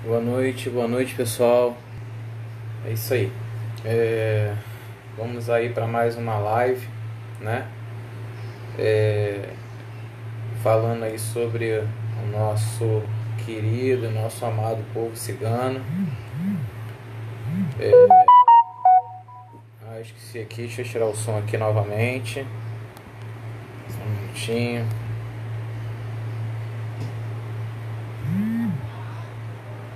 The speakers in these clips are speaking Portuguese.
Boa noite pessoal. É isso aí. Vamos aí para mais uma live, né? Falando aí sobre o nosso querido, nosso amado povo cigano. Esqueci aqui, deixa eu tirar o som aqui novamente. Só um minutinho.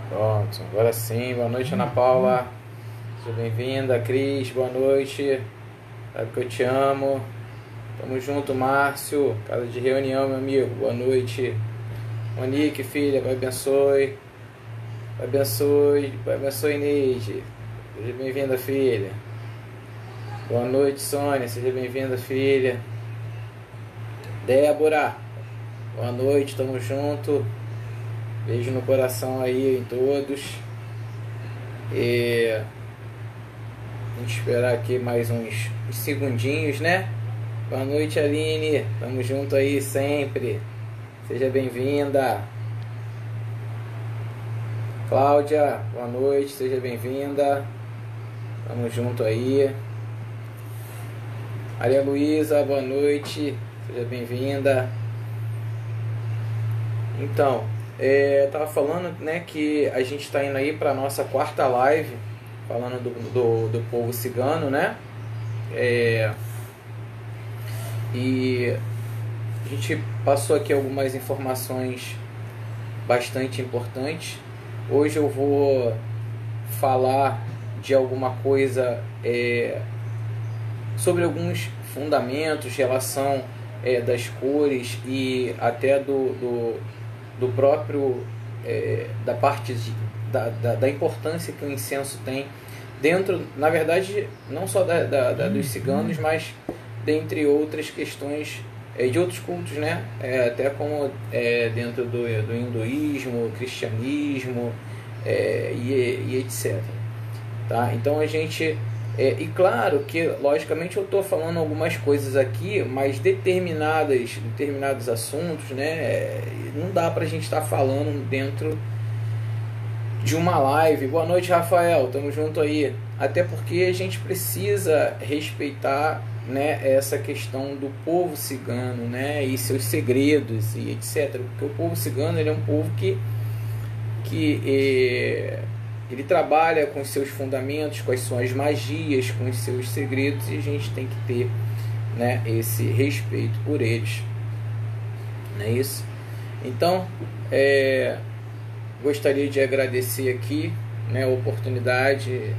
Pronto, agora sim. Boa noite, Ana Paula. Seja bem-vinda, Cris. Boa noite. Sabe que eu te amo. Tamo junto, Márcio. Casa de reunião, meu amigo. Boa noite. Monique, filha, Pai abençoe. Pai abençoe. Pai abençoe, Neide. Seja bem-vinda, filha. Boa noite, Sônia. Seja bem-vinda, filha. Débora. Boa noite, tamo junto. Beijo no coração aí em todos. Vamos esperar aqui mais uns segundinhos, né? Boa noite, Aline. Tamo junto aí sempre. Seja bem-vinda. Cláudia, boa noite. Seja bem-vinda. Tamo junto aí. Maria Luísa, boa noite. Seja bem-vinda. Então, eu tava falando, né, que a gente tá indo aí pra nossa quarta live, falando do povo cigano, né? E a gente passou aqui algumas informações bastante importantes. Hoje eu vou falar de alguma coisa sobre alguns fundamentos, relação das cores e até do próprio da parte da importância que o incenso tem dentro, na verdade, não só dos ciganos, mas dentre outras questões de outros cultos, né? Até como dentro do hinduísmo, cristianismo e etc. Tá? Então a gente e claro que logicamente eu estou falando algumas coisas aqui, mas determinados assuntos, né? Não dá para a gente estar falando dentro de uma live. Boa noite, Rafael, tamo junto aí. Até porque a gente precisa respeitar, né, essa questão do povo cigano, né, e seus segredos e etc. Porque o povo cigano ele é um povo que ele trabalha com os seus fundamentos, com as suas magias, com os seus segredos, e a gente tem que ter, né, esse respeito por eles. Não é isso? Então, gostaria de agradecer aqui, né, a oportunidade,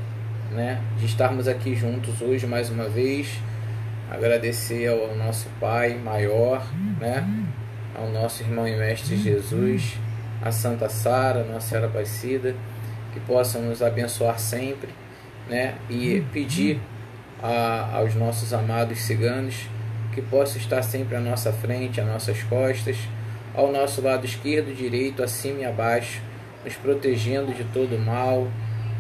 né, de estarmos aqui juntos hoje mais uma vez. Agradecer ao nosso Pai maior, né, ao nosso irmão e mestre Jesus, a Santa Sara, Nossa Senhora Aparecida, que possam nos abençoar sempre, né, e pedir aos nossos amados ciganos que possam estar sempre à nossa frente, às nossas costas, ao nosso lado esquerdo, direito, acima e abaixo, nos protegendo de todo o mal,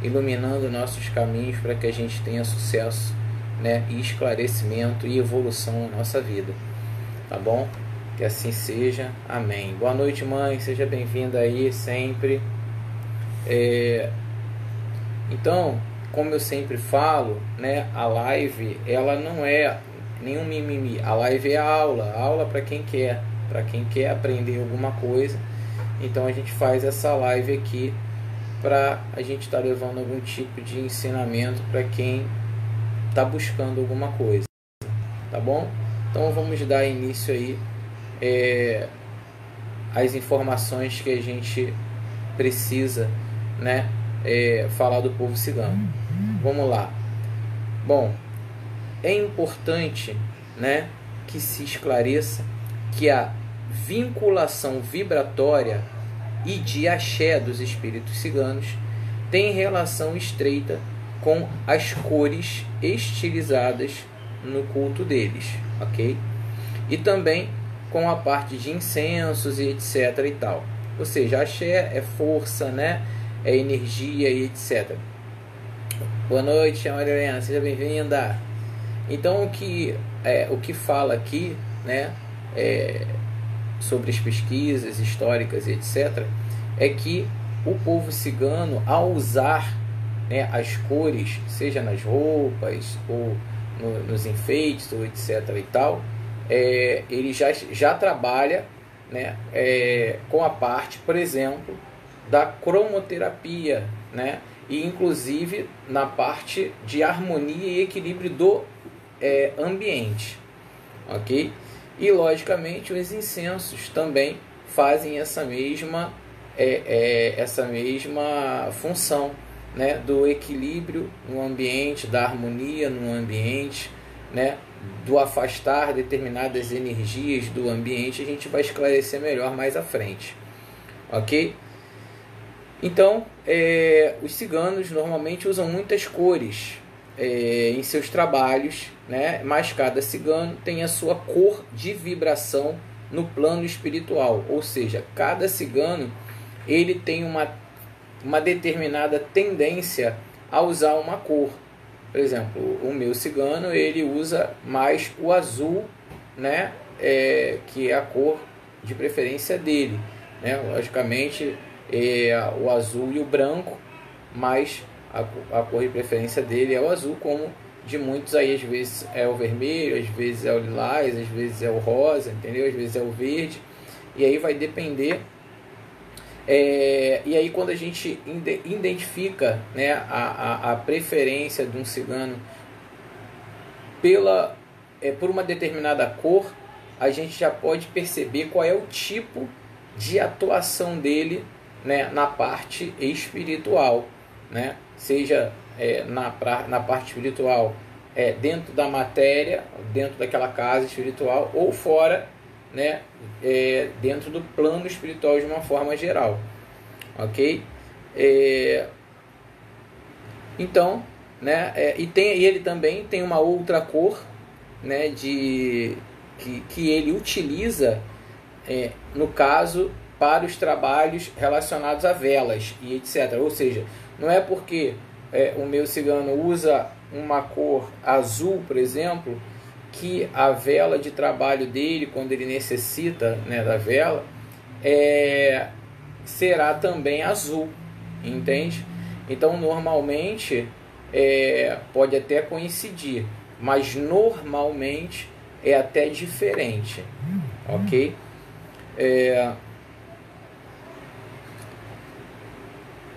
iluminando nossos caminhos para que a gente tenha sucesso, né, e esclarecimento e evolução na nossa vida, tá bom? Que assim seja, amém. Boa noite, mãe, seja bem-vinda aí sempre. Então, como eu sempre falo, né, a live ela não é nenhum mimimi, a live é a aula para quem quer aprender alguma coisa. Então a gente faz essa live aqui para a gente estar levando algum tipo de ensinamento para quem está buscando alguma coisa, tá bom? Então vamos dar início aí às informações que a gente precisa, né, falar do povo cigano. Vamos lá. Bom, é importante, né, que se esclareça que a vinculação vibratória e de axé dos espíritos ciganos tem relação estreita com as cores estilizadas no culto deles, ok? E também com a parte de incensos e etc e tal. Ou seja, axé é força, né? É energia e etc. Boa noite, Maria Helena, seja bem-vinda. Então o que fala aqui, né, sobre as pesquisas históricas e etc, é que o povo cigano, ao usar, né, as cores, seja nas roupas ou nos enfeites, ou etc. e tal, ele já trabalha, né, com a parte, por exemplo, da cromoterapia, né, e inclusive na parte de harmonia e equilíbrio do ambiente, ok? E logicamente os incensos também fazem essa mesma função, né, do equilíbrio no ambiente, da harmonia no ambiente, né, do afastar determinadas energias do ambiente. A gente vai esclarecer melhor mais à frente, ok? Então, os ciganos normalmente usam muitas cores em seus trabalhos, né, mas cada cigano tem a sua cor de vibração no plano espiritual, ou seja, cada cigano ele tem uma determinada tendência a usar uma cor. Por exemplo, o meu cigano ele usa mais o azul, né, que é a cor de preferência dele, né? Logicamente o azul e o branco, mas a cor de preferência dele é o azul, como de muitos aí, às vezes é o vermelho, às vezes é o lilás, às vezes é o rosa, entendeu? Às vezes é o verde, e aí vai depender. E aí quando a gente identifica, né, a preferência de um cigano por uma determinada cor, a gente já pode perceber qual é o tipo de atuação dele, né, na parte espiritual, né? Seja na parte espiritual, dentro da matéria, dentro daquela casa espiritual, ou fora, né, dentro do plano espiritual de uma forma geral, ok? Então, né, e ele também tem uma outra cor, né, que ele utiliza, no caso, para os trabalhos relacionados a velas e etc. Ou seja, não é porque o meu cigano usa uma cor azul, por exemplo, que a vela de trabalho dele, quando ele necessita, né, da vela, será também azul, entende? Então, normalmente, pode até coincidir, mas normalmente é até diferente, ok?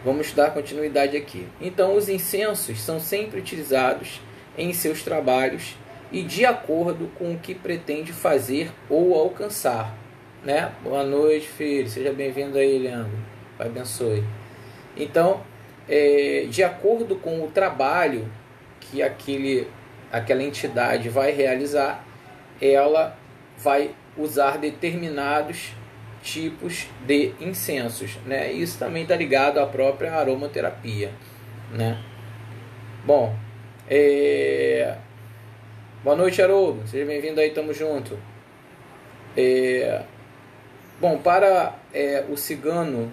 Vamos dar continuidade aqui. Então, os incensos são sempre utilizados em seus trabalhos e de acordo com o que pretende fazer ou alcançar, né? Boa noite, filho. Seja bem-vindo aí, Leandro. Pai abençoe. Então, de acordo com o trabalho que aquela entidade vai realizar, ela vai usar determinados tipos de incensos, né? Isso também está ligado à própria aromaterapia, né? Bom, boa noite, Haroldo, seja bem-vindo aí, tamo junto. Bom, para o cigano,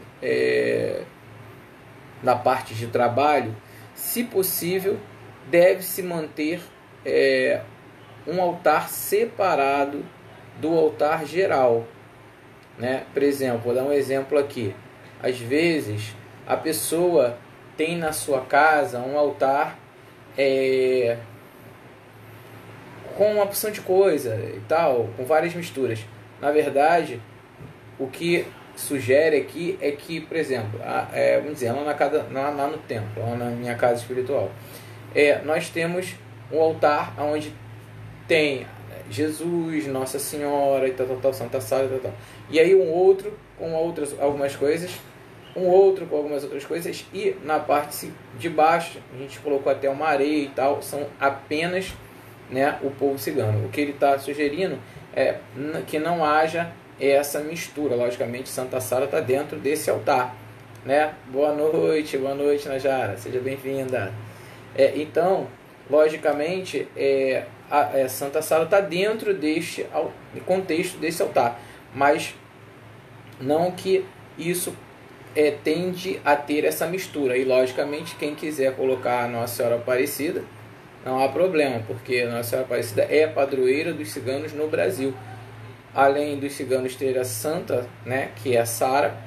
na parte de trabalho, se possível, deve-se manter um altar separado do altar geral, né? Por exemplo, vou dar um exemplo aqui. Às vezes a pessoa tem na sua casa um altar com uma porção de coisa e tal, com várias misturas. Na verdade, o que sugere aqui é que, por exemplo, vamos dizer, lá no templo, lá na minha casa espiritual, nós temos um altar onde tem Jesus, Nossa Senhora e tal, Santa Sala e tal. E aí um outro com algumas coisas, um outro com algumas outras coisas, e na parte de baixo a gente colocou até uma areia e tal, são apenas, né, o povo cigano. O que ele está sugerindo é que não haja essa mistura. Logicamente, Santa Sara está dentro desse altar, né? Boa noite, Najara, seja bem-vinda. Então, logicamente, a Santa Sara está dentro deste contexto desse altar, mas não que isso tende a ter essa mistura. E logicamente, quem quiser colocar a Nossa Senhora Aparecida, não há problema, porque a Nossa Senhora Aparecida é a padroeira dos ciganos no Brasil. Além dos ciganos ter a santa, né, que é a Sara,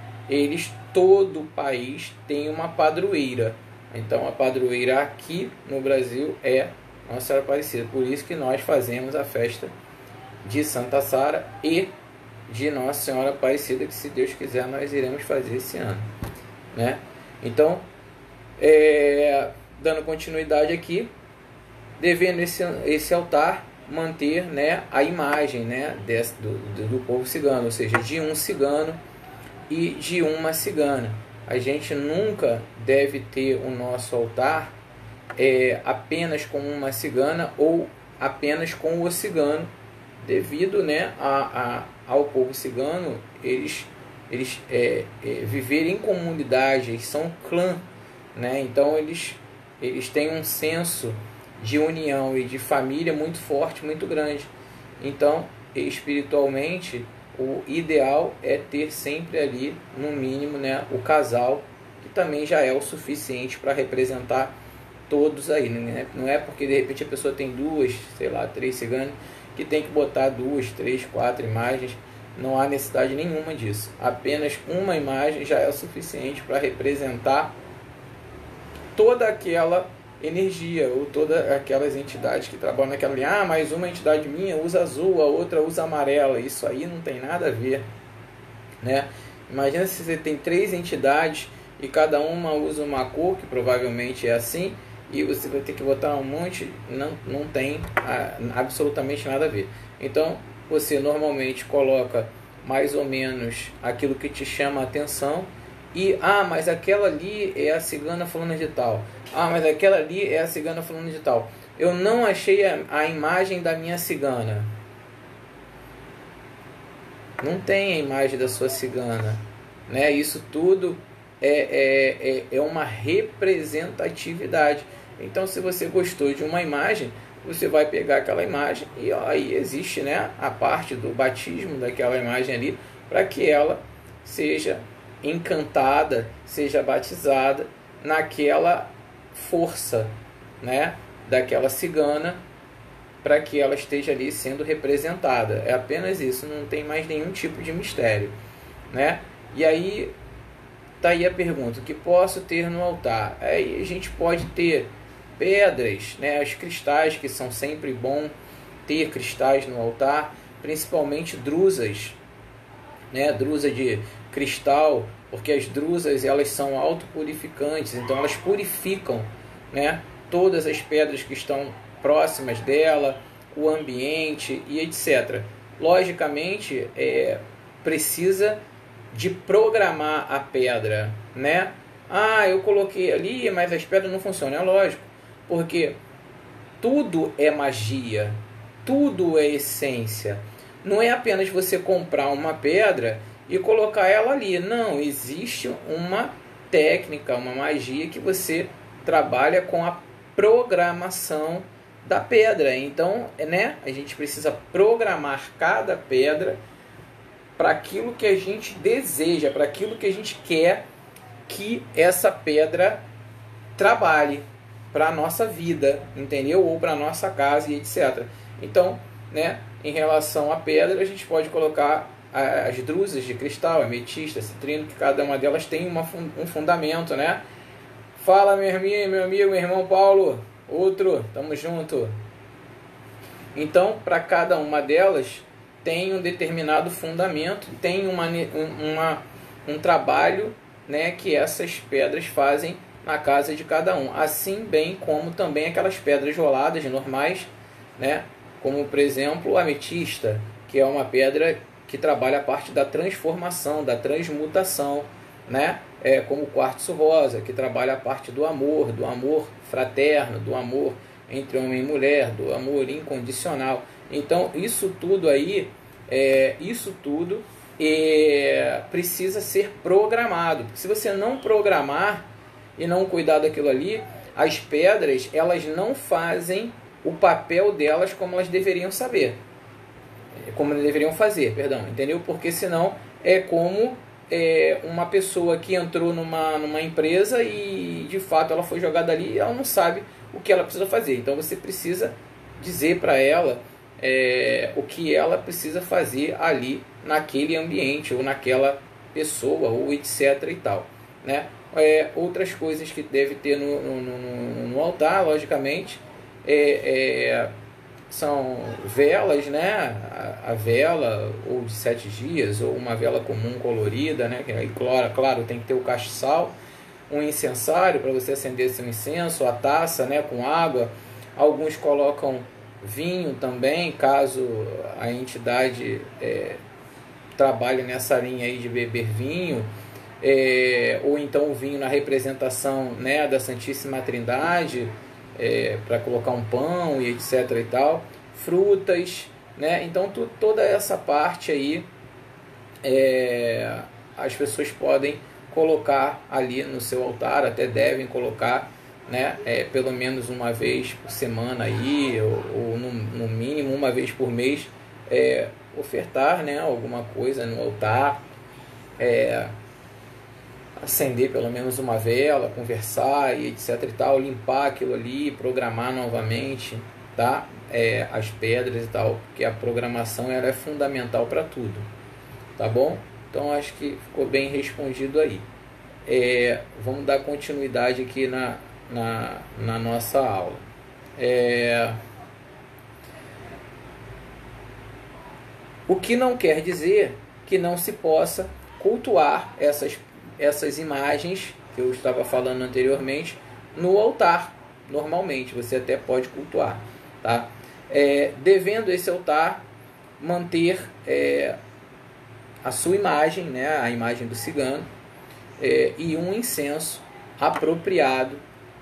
todo o país tem uma padroeira. Então a padroeira aqui no Brasil é Nossa Senhora Aparecida. Por isso que nós fazemos a festa de Santa Sara e de Nossa Senhora Aparecida, que se Deus quiser nós iremos fazer esse ano, né? Então, dando continuidade aqui, devendo esse altar manter, né, a imagem, né, do povo cigano, ou seja, de um cigano e de uma cigana. A gente nunca deve ter o nosso altar apenas com uma cigana ou apenas com o cigano, devido, né, ao povo cigano eles viverem em comunidade, eles são clã, né? Então eles têm um senso de união e de família muito forte, muito grande. Então, espiritualmente, o ideal é ter sempre ali, no mínimo, né, o casal, que também já é o suficiente para representar todos aí, né? Não é porque de repente a pessoa tem 2, sei lá, 3 ciganos, que tem que botar 2, 3, 4 imagens. Não há necessidade nenhuma disso. Apenas uma imagem já é o suficiente para representar toda aquela energia ou todas aquelas entidades que trabalham naquela linha. Mas uma entidade minha usa azul, a outra usa amarela. Isso aí não tem nada a ver, né? Imagina se você tem 3 entidades e cada uma usa uma cor, que provavelmente é assim, e você vai ter que botar um monte. Não tem absolutamente nada a ver. Então você normalmente coloca mais ou menos aquilo que te chama a atenção. E, mas aquela ali é a cigana fulana de tal. Mas aquela ali é a cigana fulana de tal. Eu não achei a imagem da minha cigana. Não tem a imagem da sua cigana, né? Isso tudo é uma representatividade. Então, se você gostou de uma imagem, você vai pegar aquela imagem e aí existe, né, a parte do batismo daquela imagem ali, para que ela seja encantada, seja batizada naquela força, né, daquela cigana, para que ela esteja ali sendo representada. É apenas isso, não tem mais nenhum tipo de mistério, né? E aí tá aí a pergunta: o que posso ter no altar? Aí a gente pode ter pedras, né, os cristais, que são sempre bom ter cristais no altar, principalmente drusas, né, drusa de cristal, porque as drusas elas são autopurificantes, então elas purificam, né, todas as pedras que estão próximas dela, o ambiente e etc. Logicamente, precisa de programar a pedra, né? Eu coloquei ali, mas as pedras não funcionam. É lógico, porque tudo é magia, tudo é essência. Não é apenas você comprar uma pedra e colocar ela ali. Não, existe uma técnica, uma magia que você trabalha com a programação da pedra. Então, né, a gente precisa programar cada pedra para aquilo que a gente deseja, para aquilo que a gente quer que essa pedra trabalhe para a nossa vida, entendeu? Ou para a nossa casa e etc. Então, né, em relação à pedra, a gente pode colocar as drusas de cristal, ametista, citrino, que cada uma delas tem um fundamento, né? Fala, meu amigo, meu irmão Paulo, outro, tamo junto. Então, para cada uma delas tem um determinado fundamento, tem um trabalho, né, que essas pedras fazem na casa de cada um, assim bem como também aquelas pedras roladas normais, né, como por exemplo a ametista, que é uma pedra que trabalha a parte da transformação, da transmutação, né, como o quartzo rosa, que trabalha a parte do amor fraterno, do amor entre homem e mulher, do amor incondicional. Então isso tudo aí, precisa ser programado. Se você não programar e não cuidar daquilo ali, as pedras elas não fazem o papel delas como elas deveriam saber, como elas deveriam fazer, perdão, entendeu? Porque senão é como uma pessoa que entrou numa empresa e de fato ela foi jogada ali e ela não sabe o que ela precisa fazer. Então você precisa dizer para ela o que ela precisa fazer ali naquele ambiente ou naquela pessoa ou etc e tal, né? Outras coisas que deve ter no altar, logicamente, são velas, né? A vela ou de 7 dias ou uma vela comum colorida, né? Que aí, claro, tem que ter o castiçal, um incensário para você acender seu incenso, a taça, né? Com água. Alguns colocam vinho também, caso a entidade trabalhe nessa linha aí de beber vinho, ou então o vinho na representação, né, da Santíssima Trindade, para colocar um pão e etc e tal, frutas, né? Então toda essa parte aí as pessoas podem colocar ali no seu altar, até devem colocar, né, pelo menos uma vez por semana aí, ou no mínimo uma vez por mês, ofertar, né, alguma coisa no altar, acender pelo menos uma vela, conversar e etc e tal, limpar aquilo ali, programar novamente, tá? As pedras e tal, porque a programação ela é fundamental para tudo, tá bom? Então acho que ficou bem respondido aí. Vamos dar continuidade aqui na nossa aula. O que não quer dizer que não se possa cultuar essas imagens que eu estava falando anteriormente no altar. Normalmente você até pode cultuar, tá? Devendo esse altar manter a sua imagem, né, a imagem do cigano, e um incenso apropriado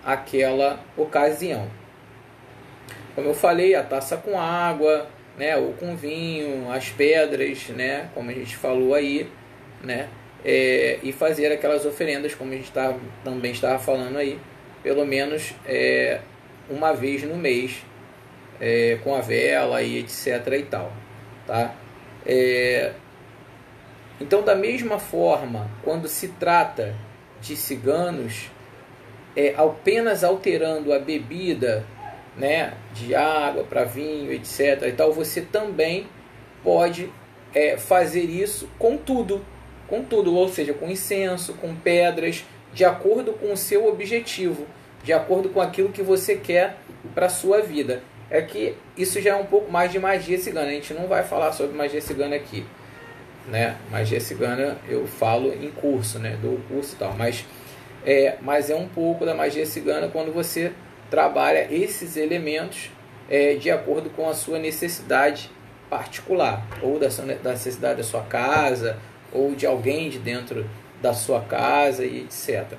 àquela ocasião. Como eu falei, a taça com água, né, ou com vinho, as pedras, né, como a gente falou aí, né, e fazer aquelas oferendas, como a gente também estava falando aí, pelo menos uma vez no mês, com a vela e etc e tal, tá? Então, da mesma forma, quando se trata de ciganos, apenas alterando a bebida, né, de água para vinho, etc. e tal, você também pode fazer isso com tudo, ou seja, com incenso, com pedras, de acordo com o seu objetivo, de acordo com aquilo que você quer para a sua vida. É que isso já é um pouco mais de magia cigana. A gente não vai falar sobre magia cigana aqui, né? Magia cigana eu falo em curso, né? Dou curso e tal, mas é um pouco da magia cigana quando você trabalha esses elementos de acordo com a sua necessidade particular, ou da necessidade da sua casa, ou de alguém de dentro da sua casa e etc.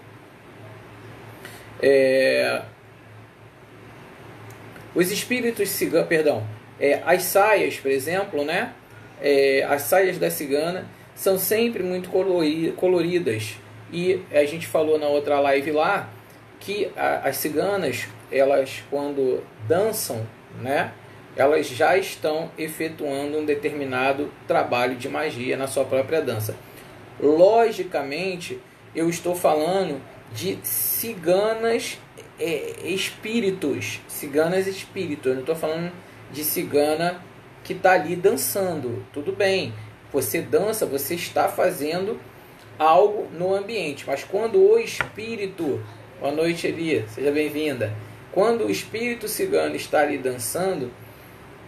Os espíritos ciganos, as saias, por exemplo, né? As saias da cigana são sempre muito coloridas, e a gente falou na outra live lá que as ciganas, elas quando dançam, né, elas já estão efetuando um determinado trabalho de magia na sua própria dança. Logicamente, eu estou falando de ciganas espíritos, eu não estou falando de cigana que está ali dançando. Tudo bem, você dança, você está fazendo algo no ambiente, mas quando o espírito, boa noite Eli, seja bem-vinda, quando o espírito cigano está ali dançando,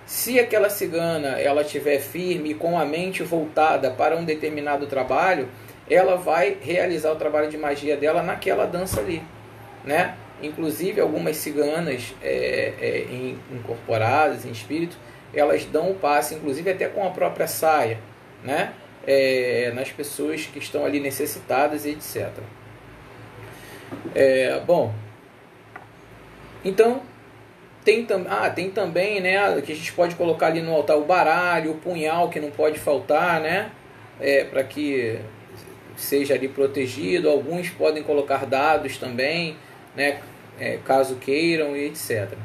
se aquela cigana ela estiver firme, com a mente voltada para um determinado trabalho, ela vai realizar o trabalho de magia dela naquela dança ali, né? Inclusive algumas ciganas incorporadas em espírito, elas dão o passe, inclusive até com a própria saia, né? Nas pessoas que estão ali necessitadas e etc. Bom, então tem também, né, que a gente pode colocar ali no altar o baralho, o punhal, que não pode faltar, né, para que seja ali protegido. Alguns podem colocar dados também, né, caso queiram e etc.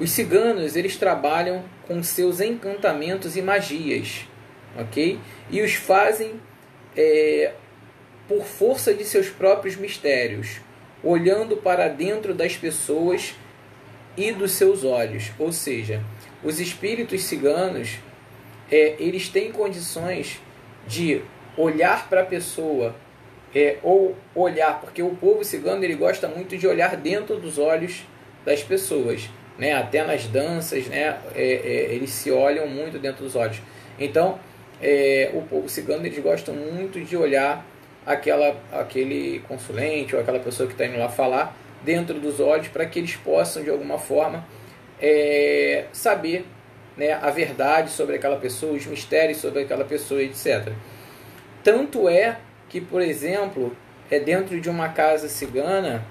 Os ciganos, eles trabalham com seus encantamentos e magias, ok? E os fazem por força de seus próprios mistérios, olhando para dentro das pessoas e dos seus olhos. Ou seja, os espíritos ciganos, eles têm condições de olhar para a pessoa, ou olhar, porque o povo cigano ele gosta muito de olhar dentro dos olhos das pessoas, né? Até nas danças, né? Eles se olham muito dentro dos olhos. Então, o povo cigano eles gostam muito de olhar aquele consulente ou aquela pessoa que está indo lá falar dentro dos olhos, para que eles possam de alguma forma saber, né, a verdade sobre aquela pessoa, os mistérios sobre aquela pessoa, etc. Tanto é que, por exemplo, dentro de uma casa cigana,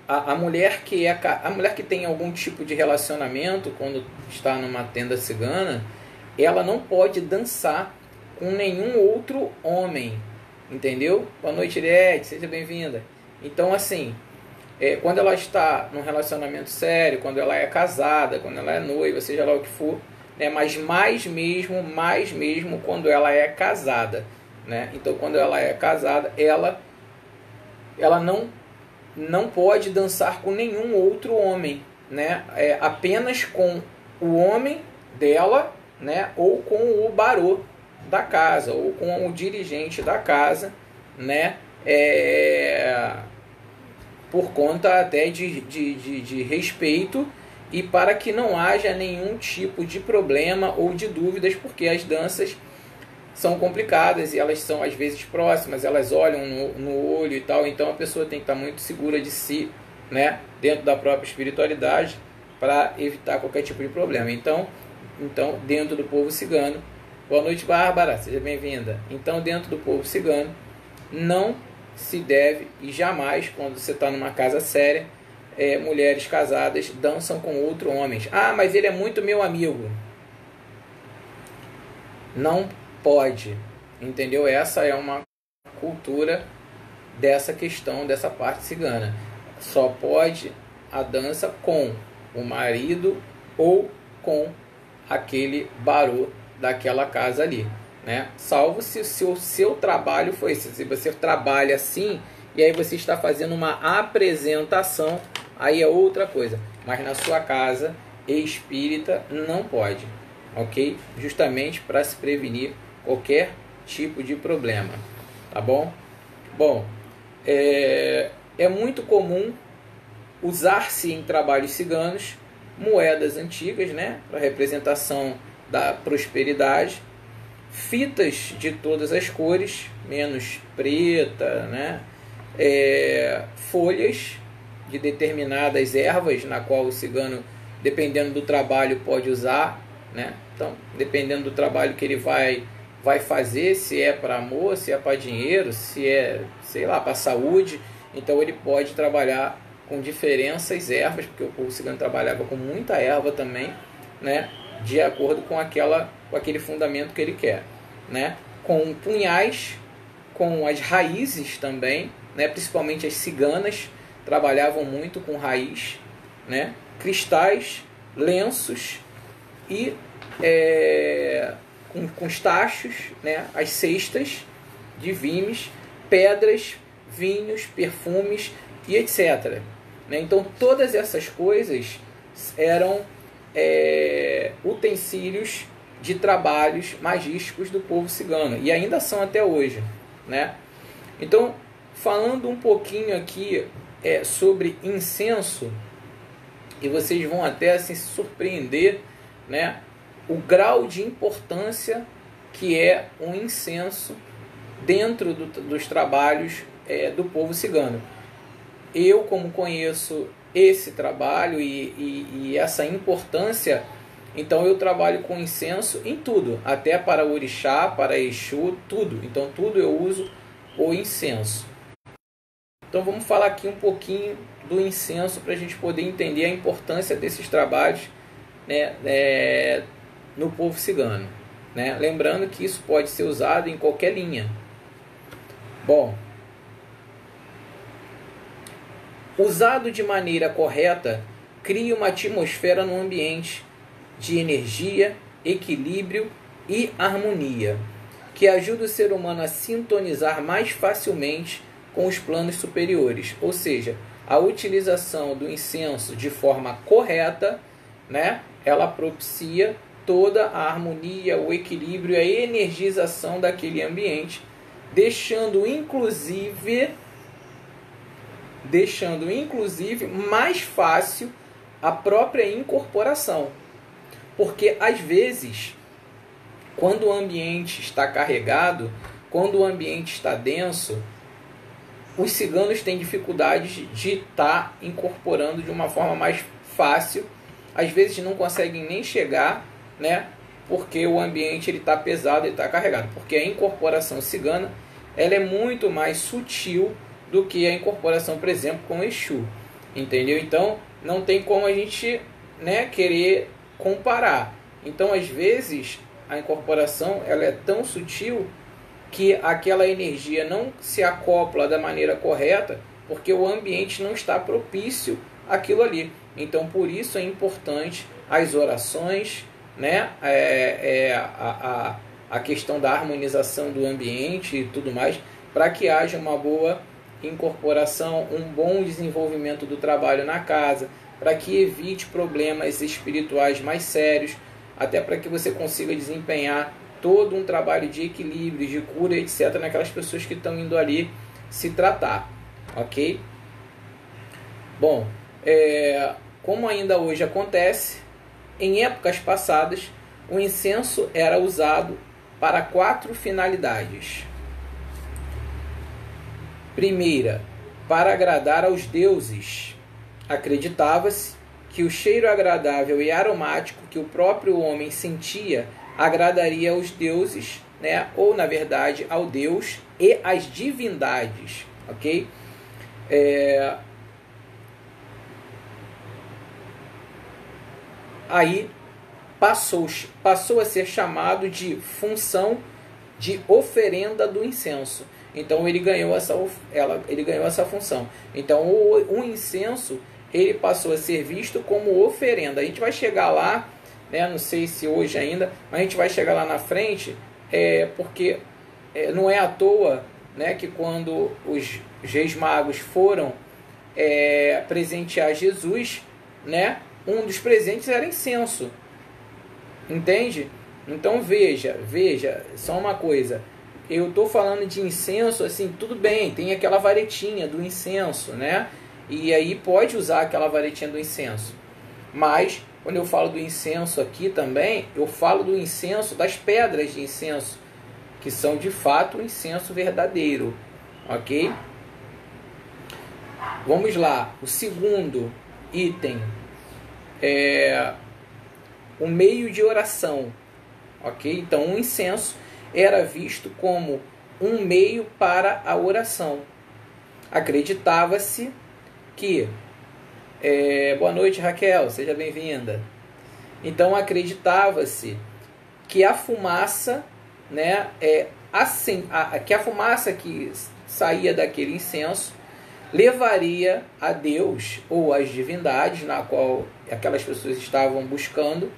a mulher que tem algum tipo de relacionamento quando está numa tenda cigana, ela não pode dançar com nenhum outro homem, entendeu? Boa noite, Eliette, seja bem-vinda. Então, assim, quando ela está num relacionamento sério, quando ela é casada, quando ela é noiva, seja lá o que for, né? Mas mais mesmo quando ela é casada, né? Então, quando ela é casada, ela não pode dançar com nenhum outro homem, né? Apenas com o homem dela, né? Ou com o barô da casa, ou com o dirigente da casa, né? Por conta até de respeito, e para que não haja nenhum tipo de problema ou de dúvidas, porque as danças são complicadas e elas são às vezes próximas, elas olham no olho e tal, então a pessoa tem que estar muito segura de si, né, dentro da própria espiritualidade, para evitar qualquer tipo de problema. Então, dentro do povo cigano, boa noite, Bárbara, seja bem-vinda. Então, dentro do povo cigano, não se deve, e jamais, quando você está numa casa séria, mulheres casadas dançam com outros homens. Ah, mas ele é muito meu amigo. Não pode, entendeu? Essa é uma cultura dessa questão, dessa parte cigana. Só pode a dança com o marido ou com aquele barô daquela casa ali, né? Salvo se o seu trabalho foi esse. Se você trabalha assim e aí você está fazendo uma apresentação, aí é outra coisa. Mas na sua casa espírita não pode, ok? Justamente para se prevenir qualquer tipo de problema, tá bom? Bom, é muito comum usar-se em trabalhos ciganos moedas antigas, né, para representação da prosperidade, fitas de todas as cores, menos preta, né, folhas de determinadas ervas, na qual o cigano, dependendo do trabalho, pode usar, né? Então, dependendo do trabalho que ele vai fazer, se é para amor, se é para dinheiro, se é, sei lá, para saúde, então ele pode trabalhar com diferentes ervas, porque o povo cigano trabalhava com muita erva também, né? De acordo com aquele fundamento que ele quer, né? Com punhais, com as raízes também, né? Principalmente as ciganas trabalhavam muito com raiz, né? Cristais, lenços e com os tachos, né? As cestas de vimes, pedras, vinhos, perfumes e etc. Né? Então todas essas coisas eram utensílios de trabalhos magísticos do povo cigano, e ainda são até hoje, né? Então, falando um pouquinho aqui sobre incenso, e vocês vão até assim, se surpreender, né, o grau de importância que é um incenso dentro dos trabalhos do povo cigano. Eu, como conheço esse trabalho e essa importância, então eu trabalho com incenso em tudo, até para orixá, para exu, tudo. Então tudo eu uso o incenso. Então vamos falar aqui um pouquinho do incenso para a gente poder entender a importância desses trabalhos, né, no povo cigano, né? Lembrando que isso pode ser usado em qualquer linha. Bom, usado de maneira correta, cria uma atmosfera no ambiente de energia, equilíbrio e harmonia, que ajuda o ser humano a sintonizar mais facilmente com os planos superiores. Ou seja, a utilização do incenso de forma correta, né, ela propicia toda a harmonia, o equilíbrio, a energização daquele ambiente, deixando inclusive mais fácil a própria incorporação. Porque às vezes, quando o ambiente está carregado, quando o ambiente está denso, os ciganos têm dificuldade de estar incorporando de uma forma mais fácil. Às vezes não conseguem nem chegar, né? Porque o ambiente está pesado, ele está carregado. Porque a incorporação cigana, ela é muito mais sutil do que a incorporação, por exemplo, com o Exu. Entendeu? Então, não tem como a gente, né, querer comparar. Então, às vezes, a incorporação ela é tão sutil que aquela energia não se acopla da maneira correta, porque o ambiente não está propício àquilo ali. Então, por isso é importante as orações, né? A questão da harmonização do ambiente e tudo mais, para que haja uma boa incorporação, um bom desenvolvimento do trabalho na casa, para que evite problemas espirituais mais sérios, até para que você consiga desempenhar todo um trabalho de equilíbrio, de cura, etc., naquelas pessoas que estão indo ali se tratar, ok? Bom, como ainda hoje acontece, em épocas passadas, o incenso era usado para 4 finalidades. Primeira, para agradar aos deuses. Acreditava-se que o cheiro agradável e aromático que o próprio homem sentia agradaria aos deuses, né? Ou, na verdade, ao Deus e às divindades, ok? Aí passou a ser chamado de função de oferenda do incenso. Então ele ganhou essa função. Então o incenso ele passou a ser visto como oferenda. A gente vai chegar lá, né, não sei se hoje ainda, mas a gente vai chegar lá na frente, porque não é à toa, né, que quando os reis magos foram presentear Jesus, né, um dos presentes era incenso. Entende? Então veja, só uma coisa. Eu estou falando de incenso, assim, tudo bem, tem aquela varetinha do incenso, né? E aí pode usar aquela varetinha do incenso. Mas, quando eu falo do incenso aqui também, eu falo do incenso, das pedras de incenso, que são de fato o incenso verdadeiro, ok? Vamos lá, o segundo item é o meio de oração, ok? Então, o incenso era visto como um meio para a oração. Acreditava-se que... boa noite, Raquel, seja bem-vinda. Então, acreditava-se que a fumaça, né, que a fumaça que saía daquele incenso levaria a Deus ou às divindades na qual aquelas pessoas estavam buscando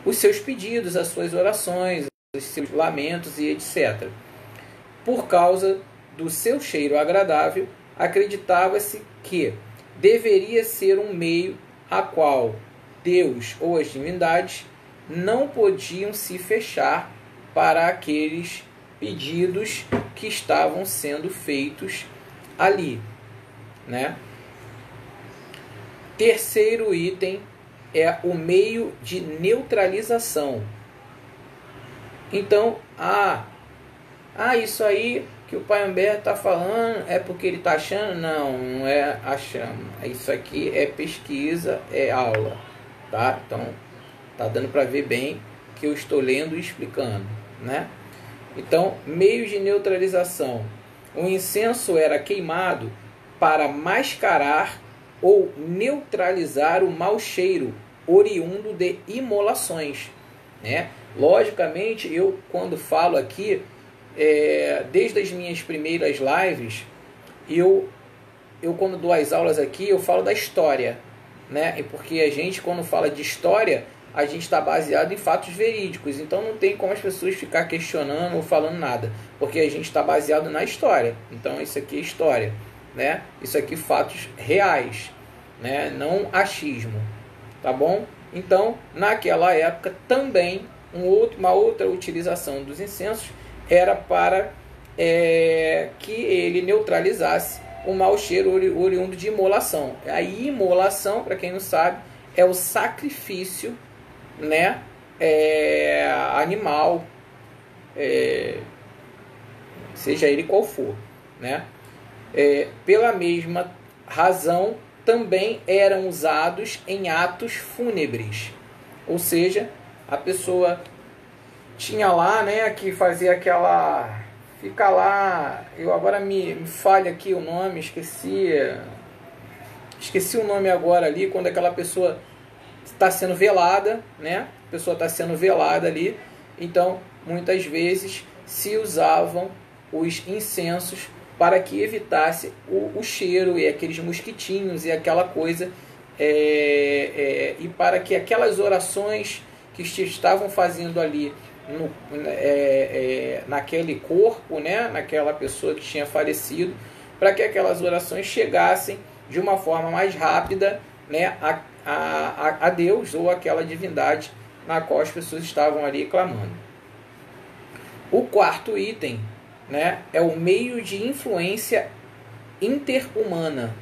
os seus pedidos, as suas orações, os seus lamentos e etc. Por causa do seu cheiro agradável, acreditava-se que deveria ser um meio a qual Deus ou as divindades não podiam se fechar para aqueles pedidos que estavam sendo feitos ali, né? Terceiro item é o meio de neutralização. Então, isso aí que o pai Humberto está falando é porque ele está achando? Não, não é achando. Isso aqui é pesquisa, é aula, tá? Então, tá dando para ver bem que eu estou lendo e explicando, né? Então, meio de neutralização. O incenso era queimado para mascarar ou neutralizar o mau cheiro oriundo de imolações, né? Logicamente, eu quando falo aqui, desde as minhas primeiras lives, eu quando dou as aulas aqui, eu falo da história, né? E porque a gente, quando fala de história, a gente está baseado em fatos verídicos, então não tem como as pessoas ficar questionando ou falando nada, porque a gente está baseado na história. Então isso aqui é história, né? Isso aqui fatos reais, né? Não achismo, tá bom? Então naquela época também uma outra utilização dos incensos era para que ele neutralizasse o mau cheiro oriundo de imolação. A imolação, para quem não sabe, é o sacrifício, né, animal, seja ele qual for, né? Pela mesma razão, também eram usados em atos fúnebres, ou seja, a pessoa tinha lá, né, que fazia aquela... Fica lá, eu agora me falha aqui o nome, esqueci o nome agora ali, quando aquela pessoa está sendo velada, né? A pessoa está sendo velada ali, então muitas vezes se usavam os incensos para que evitasse o cheiro e aqueles mosquitinhos e aquela coisa, e para que aquelas orações que estavam fazendo ali naquele corpo, né, naquela pessoa que tinha falecido, para que aquelas orações chegassem de uma forma mais rápida, né, a Deus ou aquela divindade na qual as pessoas estavam ali clamando. O quarto item, né, é o meio de influência interhumana.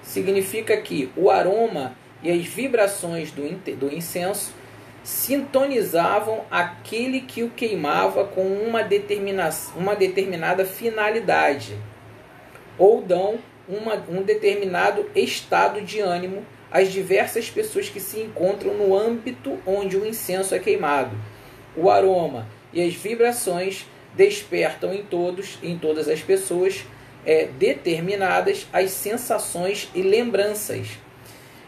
Significa que o aroma e as vibrações do incenso sintonizavam aquele que o queimava com uma determinada finalidade, ou dão um determinado estado de ânimo às diversas pessoas que se encontram no âmbito onde o incenso é queimado. O aroma e as vibrações despertam em todas as pessoas determinadas as sensações e lembranças,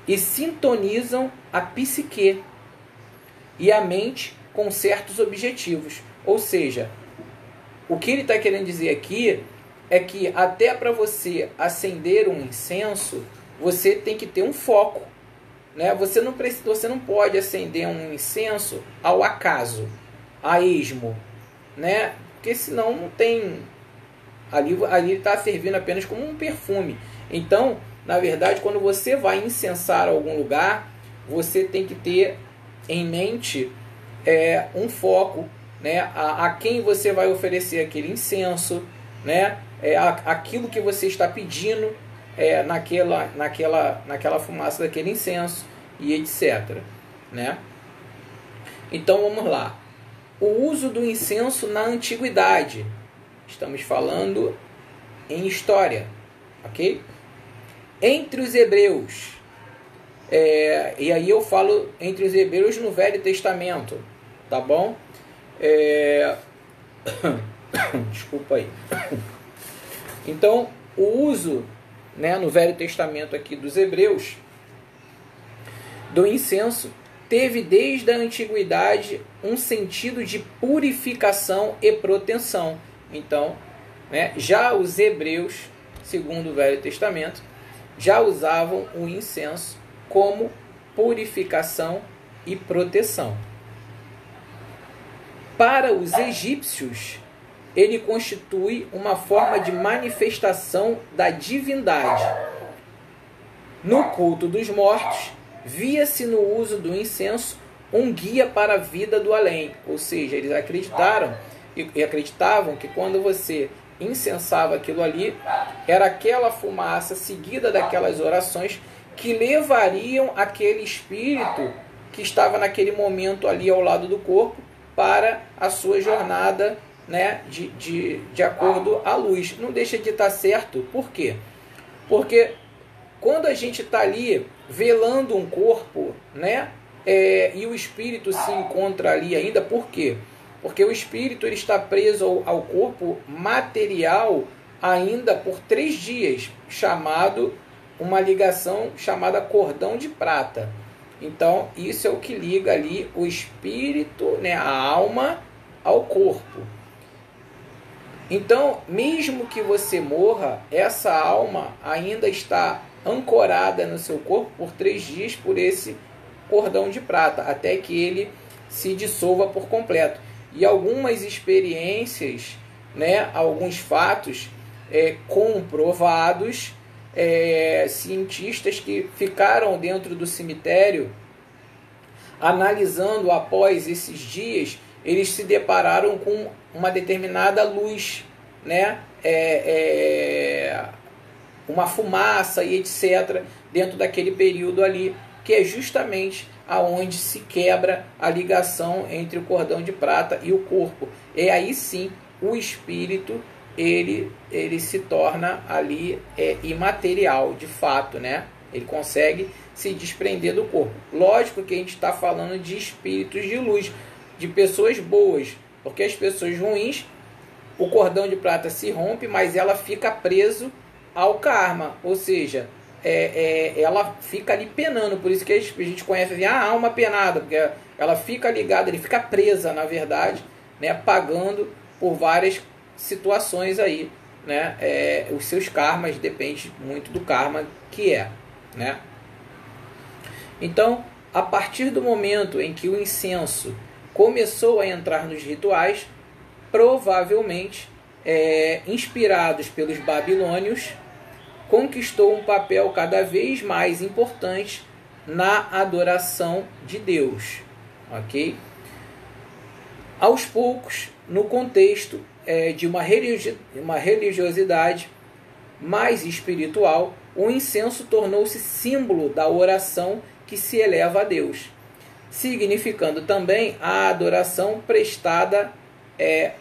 e sintonizam a psique e a mente com certos objetivos. Ou seja, o que ele está querendo dizer aqui é que até para você acender um incenso, você tem que ter um foco, né? Você não pode acender um incenso ao acaso, a esmo, né? Porque senão não tem... Ali está servindo apenas como um perfume. Então, na verdade, quando você vai incensar algum lugar, você tem que ter em mente um foco, né, a quem você vai oferecer aquele incenso, né, aquilo que você está pedindo naquela fumaça daquele incenso e etc, né? Então vamos lá. O uso do incenso na antiguidade. Estamos falando em história, ok? Entre os hebreus. E aí eu falo entre os hebreus no Velho Testamento, tá bom? Desculpa aí. Então, o uso, né, no Velho Testamento aqui dos hebreus do incenso teve desde a antiguidade um sentido de purificação e proteção. Então, né, já os hebreus, segundo o Velho Testamento, já usavam o incenso como purificação e proteção. Para os egípcios, ele constitui uma forma de manifestação da divindade. No culto dos mortos, via-se no uso do incenso um guia para a vida do além. Ou seja, eles acreditavam que quando você incensava aquilo ali, era aquela fumaça seguida daquelas orações que levariam aquele espírito que estava naquele momento ali ao lado do corpo para a sua jornada, né, de acordo à luz. Não deixa de estar certo. Por quê? Porque quando a gente está ali velando um corpo, né, e o espírito se encontra ali ainda, por quê? Porque o espírito ele está preso ao corpo material ainda por 3 dias, uma ligação chamada cordão de prata. Então, isso é o que liga ali o espírito, né, a alma, ao corpo. Então, mesmo que você morra, essa alma ainda está ancorada no seu corpo por 3 dias por esse cordão de prata, até que ele se dissolva por completo. E algumas experiências, né, alguns fatos comprovados, cientistas que ficaram dentro do cemitério analisando após esses dias, eles se depararam com uma determinada luz, né, uma fumaça e etc., dentro daquele período ali, que é justamente aonde se quebra a ligação entre o cordão de prata e o corpo. E aí sim o espírito ele se torna ali imaterial, de fato, né? Ele consegue se desprender do corpo. Lógico que a gente está falando de espíritos de luz, de pessoas boas, porque as pessoas ruins, o cordão de prata se rompe, mas ela fica preso ao karma, ou seja, ela fica ali penando. Por isso que a gente conhece assim, a alma penada, porque ela fica ligada, ele fica presa, na verdade, né, pagando por várias situações aí, né, os seus karmas, depende muito do karma que né. Então, a partir do momento em que o incenso começou a entrar nos rituais, provavelmente, inspirados pelos babilônios, conquistou um papel cada vez mais importante na adoração de Deus. Ok? Aos poucos, no contexto de uma religiosidade mais espiritual, o incenso tornou-se símbolo da oração que se eleva a Deus, significando também a adoração prestada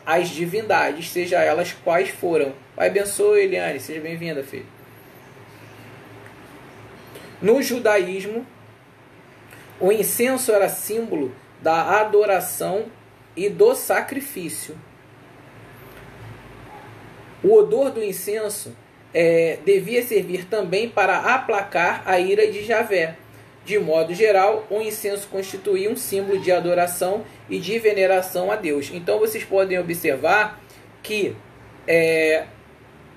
às divindades, seja elas quais foram. Pai abençoe, Eliane, seja bem-vinda, filho. No judaísmo, o incenso era símbolo da adoração e do sacrifício. O odor do incenso devia servir também para aplacar a ira de Javé. De modo geral, o incenso constituía um símbolo de adoração e de veneração a Deus. Então vocês podem observar que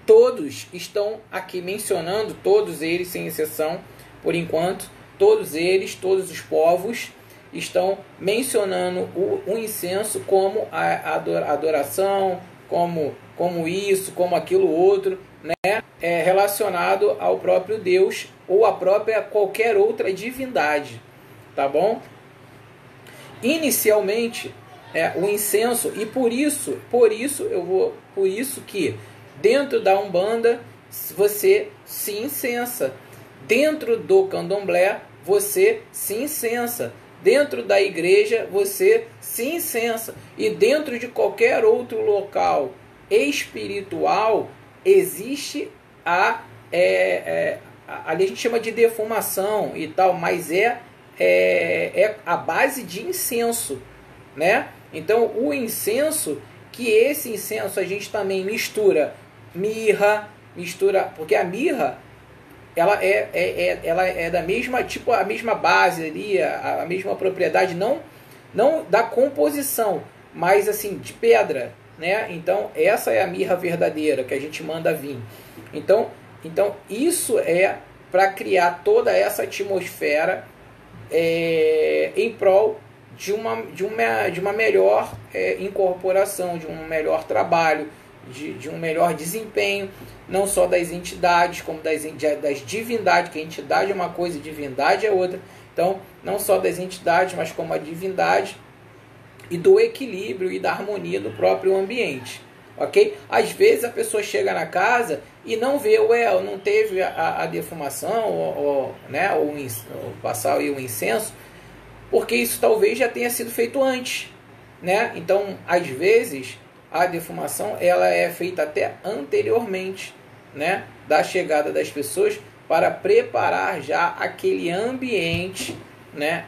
todos estão aqui mencionando, todos eles sem exceção, por enquanto, todos eles, todos os povos, estão mencionando o incenso como a adoração, como isso, como aquilo outro, né? Relacionado ao próprio Deus ou a própria qualquer outra divindade, tá bom? Inicialmente, o incenso, e por isso que dentro da Umbanda você se incensa, dentro do Candomblé você se incensa, dentro da igreja você se incensa, e dentro de qualquer outro local espiritual existe ali a gente chama de defumação e tal, mas é a base de incenso, né? Então o incenso, que esse incenso a gente também mistura mirra, porque a mirra ela é da mesma, tipo, a mesma base ali, a mesma propriedade, não da composição, mas assim, de pedra, né? Então essa é a mirra verdadeira que a gente manda vir. Então isso é para criar toda essa atmosfera em prol de uma melhor incorporação, de um melhor trabalho, de um melhor desempenho, não só das entidades, como das divindades, que a entidade é uma coisa e divindade é outra. Então, não só das entidades, mas como a divindade, e do equilíbrio e da harmonia do próprio ambiente. Ok? Às vezes a pessoa chega na casa e não vê, não teve a defumação, né, ou passar o incenso, porque isso talvez já tenha sido feito antes, né? Então, às vezes, a defumação ela é feita até anteriormente, né, da chegada das pessoas, para preparar já aquele ambiente, né,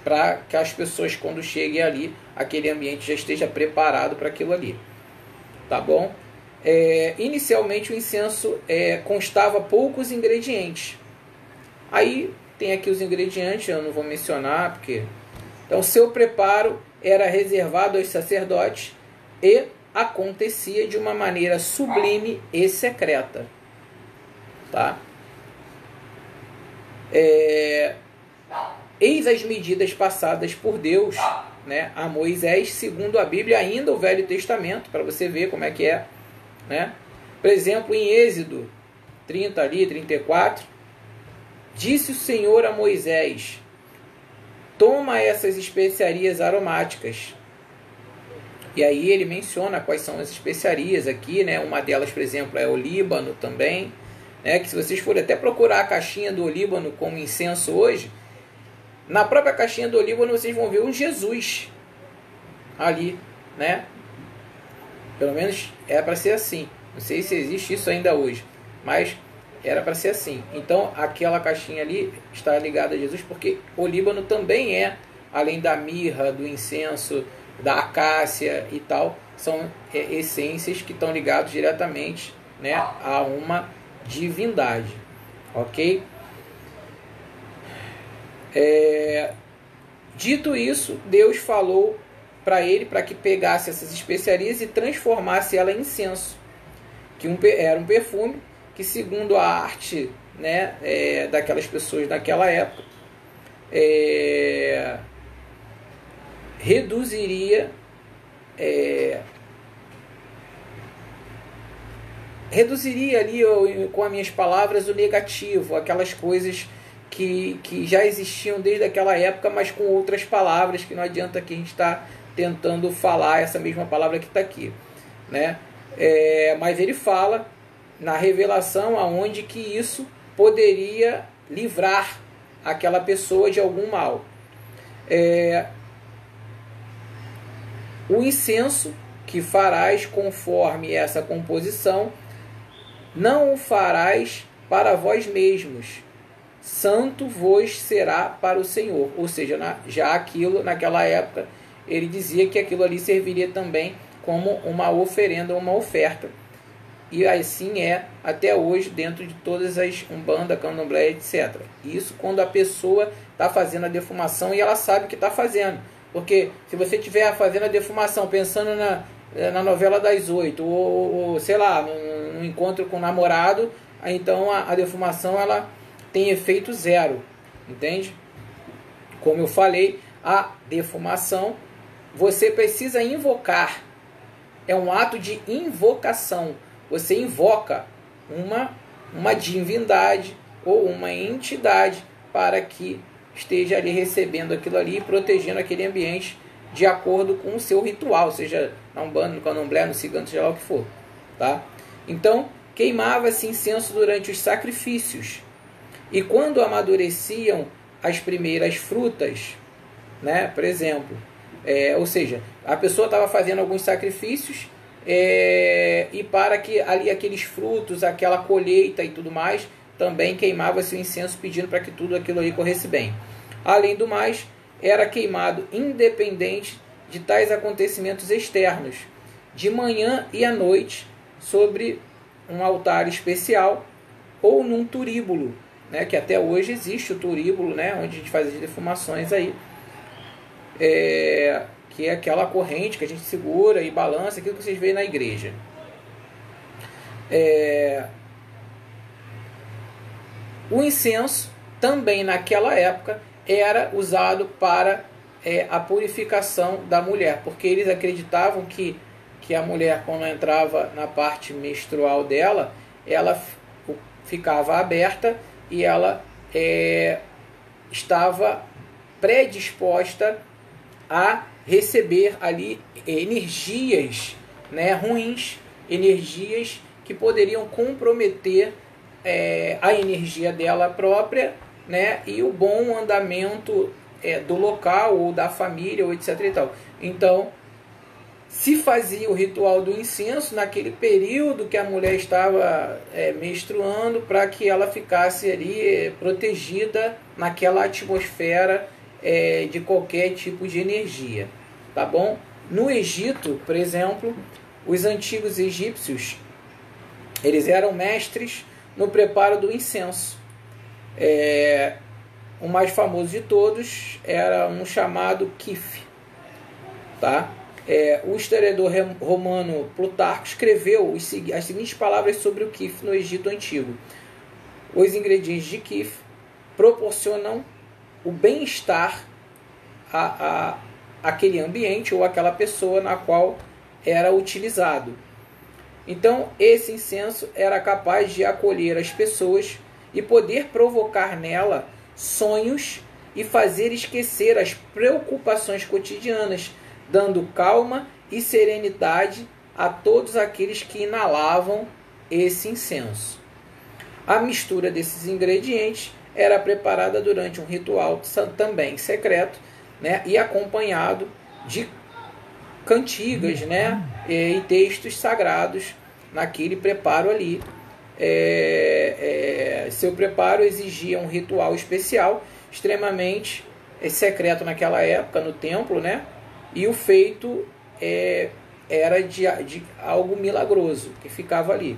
para que as pessoas, quando cheguem ali, aquele ambiente já esteja preparado para aquilo ali. Tá bom? Inicialmente o incenso constava poucos ingredientes. Aí tem aqui os ingredientes, eu não vou mencionar, porque... Então, seu preparo era reservado aos sacerdotes e acontecia de uma maneira sublime e secreta. Tá? Eis as medidas passadas por Deus, né, a Moisés, segundo a Bíblia, ainda o Velho Testamento, para você ver como é que é, né? Por exemplo, em Êxodo 30 ali, 34, disse o Senhor a Moisés: toma essas especiarias aromáticas. E aí ele menciona quais são as especiarias aqui, né? Uma delas, por exemplo, é o olíbano também, né? Que se vocês forem até procurar a caixinha do olíbano como incenso hoje, na própria caixinha do olíbano vocês vão ver um Jesus ali, né? Pelo menos era para ser assim. Não sei se existe isso ainda hoje, mas era para ser assim. Então aquela caixinha ali está ligada a Jesus, porque o olíbano também é, além da mirra, do incenso, da acácia e tal, são essências que estão ligadas diretamente, né, a uma divindade, ok? Dito isso, Deus falou para ele para que pegasse essas especiarias e transformasse ela em incenso, que era um perfume que, segundo a arte, né, daquelas pessoas naquela época, reduziria ali, com as minhas palavras, o negativo, aquelas coisas que já existiam desde aquela época, mas com outras palavras, que não adianta que a gente está tentando falar essa mesma palavra que está aqui, né? Mas ele fala na revelação aonde que isso poderia livrar aquela pessoa de algum mal. O incenso que farás conforme essa composição, não o farás para vós mesmos, santo vos será para o Senhor. Ou seja, já aquilo, naquela época, ele dizia que aquilo ali serviria também como uma oferenda, uma oferta. E assim é até hoje dentro de todas as Umbanda, Candomblé, etc. Isso quando a pessoa está fazendo a defumação e ela sabe que está fazendo. Porque se você estiver fazendo a defumação pensando na novela das 8, ou sei lá, no encontro com o namorado, então a defumação ela tem efeito zero, entende? Como eu falei, a defumação você precisa invocar, é um ato de invocação. Você invoca uma divindade ou uma entidade para que esteja ali recebendo aquilo ali e protegendo aquele ambiente de acordo com o seu ritual, seja na Umbanda, no Candomblé, no Cigano, seja lá o que for, tá? Então, queimava-se incenso durante os sacrifícios. E quando amadureciam as primeiras frutas, né, por exemplo, ou seja, a pessoa estava fazendo alguns sacrifícios e para que ali aqueles frutos, aquela colheita e tudo mais, também queimava-se o incenso pedindo para que tudo aquilo aí corresse bem. Além do mais, era queimado independente de tais acontecimentos externos, de manhã e à noite, sobre um altar especial ou num turíbulo, né, que até hoje existe o turíbulo, né, onde a gente faz as defumações aí, que é aquela corrente que a gente segura e balança, aquilo que vocês veem na igreja. O incenso também naquela época era usado para a purificação da mulher, porque eles acreditavam que a mulher, quando entrava na parte menstrual dela, ela ficava aberta e ela estava predisposta a receber ali energias, né, ruins, energias que poderiam comprometer a energia dela própria, né, e o bom andamento do local ou da família, ou etc. e tal. Então, se fazia o ritual do incenso naquele período que a mulher estava menstruando, para que ela ficasse ali protegida naquela atmosfera de qualquer tipo de energia, tá bom? No Egito, por exemplo, os antigos egípcios, eles eram mestres no preparo do incenso. O mais famoso de todos era um chamado quife, tá? O historiador romano Plutarco escreveu as seguintes palavras sobre o quife no Egito Antigo. Os ingredientes de quife proporcionam o bem-estar aquele ambiente ou aquela pessoa na qual era utilizado. Então, esse incenso era capaz de acolher as pessoas e poder provocar nela sonhos e fazer esquecer as preocupações cotidianas, dando calma e serenidade a todos aqueles que inalavam esse incenso. A mistura desses ingredientes era preparada durante um ritual também secreto, né, e acompanhado de cantigas, né, e textos sagrados naquele preparo ali. Seu preparo exigia um ritual especial, extremamente secreto naquela época, no templo, né, e o feito era de algo milagroso que ficava ali,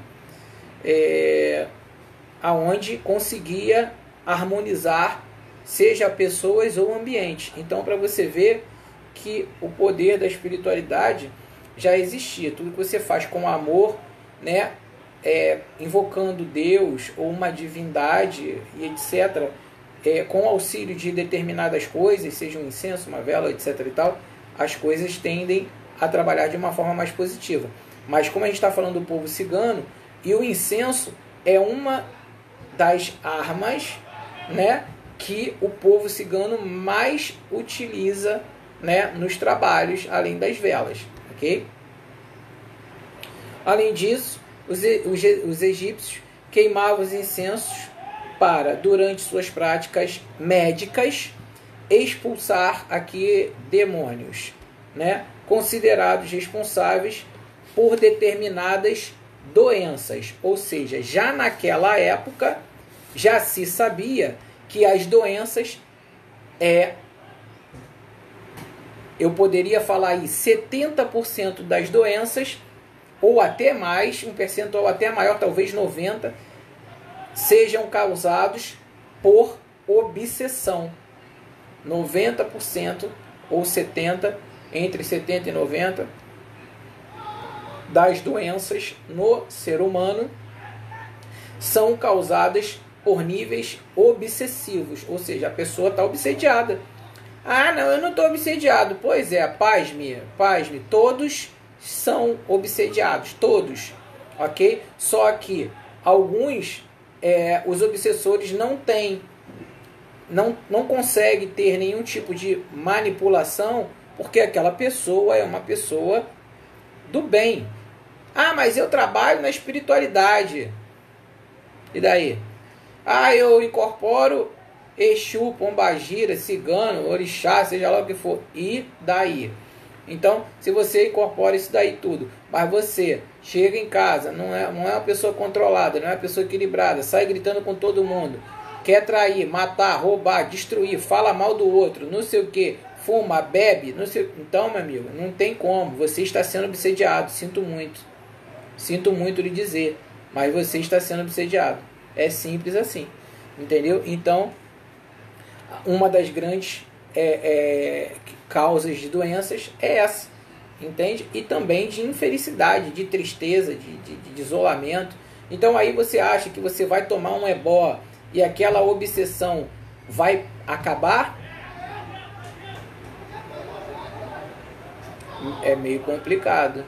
aonde conseguia harmonizar seja pessoas ou ambiente. Então, para você ver que o poder da espiritualidade já existia. Tudo que você faz com amor, né, invocando Deus ou uma divindade e etc., com auxílio de determinadas coisas, seja um incenso, uma vela, etc. e tal, as coisas tendem a trabalhar de uma forma mais positiva. Mas como a gente está falando do povo cigano, e o incenso é uma das armas, né, que o povo cigano mais utiliza, né, nos trabalhos, além das velas, ok? Além disso, os egípcios queimavam os incensos para, durante suas práticas médicas, expulsar aqui demônios, né, considerados responsáveis por determinadas doenças. Ou seja, já naquela época já se sabia que as doenças, eu poderia falar aí 70% das doenças, ou até mais, um percentual até maior, talvez 90%, sejam causados por obsessão. 90% ou 70%, entre 70% e 90% das doenças no ser humano são causadas por níveis obsessivos, ou seja, a pessoa está obsediada. Ah, não, eu não estou obsediado. Pois é, pasme, todos são obsediados, todos, ok? Só que alguns, os obsessores não conseguem ter nenhum tipo de manipulação, porque aquela pessoa é uma pessoa do bem. Ah, mas eu trabalho na espiritualidade. E daí? Ah, eu incorporo Exu, Pombagira, Cigano, Orixá, seja lá o que for. E daí? Então, se você incorpora isso daí tudo, mas você chega em casa, não é uma pessoa controlada, não é uma pessoa equilibrada, sai gritando com todo mundo, quer trair, matar, roubar, destruir, fala mal do outro, não sei o que, fuma, bebe, não sei. Então, meu amigo, não tem como, você está sendo obsediado, sinto muito lhe dizer, mas você está sendo obsediado. É simples assim, entendeu? Então, uma das grandes causas de doenças é essa, entende? E também de infelicidade, de tristeza, de isolamento. Então aí você acha que você vai tomar um ebó e aquela obsessão vai acabar? É meio complicado.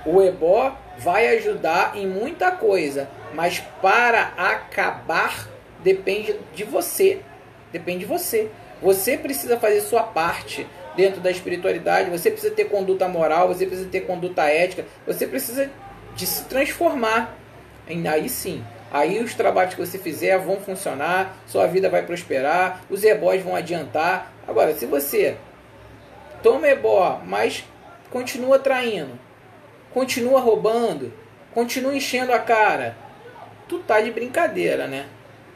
O ebó vai ajudar em muita coisa, mas para acabar depende de você. Depende de você. Você precisa fazer sua parte dentro da espiritualidade, você precisa ter conduta moral, você precisa ter conduta ética, você precisa de se transformar. Aí sim, aí os trabalhos que você fizer vão funcionar, sua vida vai prosperar, os ebós vão adiantar. Agora, se você toma ebó, mas continua traindo, continua roubando, continua enchendo a cara, tu tá de brincadeira, né?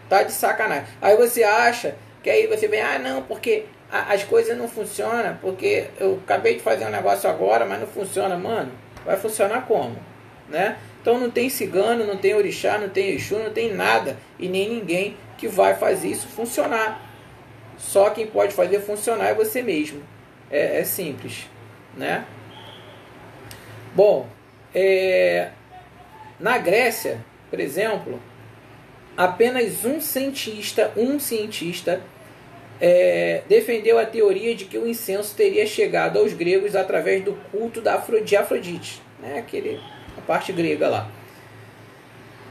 Tá de sacanagem. Aí você acha que aí você vem, não, porque as coisas não funcionam, porque eu acabei de fazer um negócio agora, mas não funciona. Mano, vai funcionar como? Né? Então não tem cigano, não tem orixá, não tem exu, não tem nada e nem ninguém que vai fazer isso funcionar. Só quem pode fazer funcionar é você mesmo. É simples, né? Bom, na Grécia, por exemplo, apenas um cientista defendeu a teoria de que o incenso teria chegado aos gregos através do culto de Afrodite, né? A parte grega lá.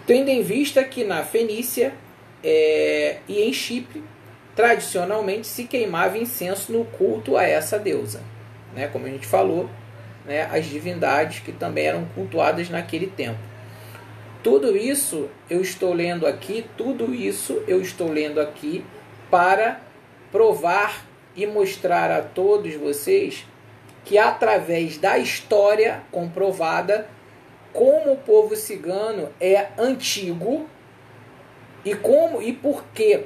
Tendo em vista que na Fenícia e em Chipre, tradicionalmente se queimava incenso no culto a essa deusa, né? Como a gente falou, né? As divindades que também eram cultuadas naquele tempo. Tudo isso eu estou lendo aqui para provar e mostrar a todos vocês que através da história comprovada como o povo cigano é antigo e por quê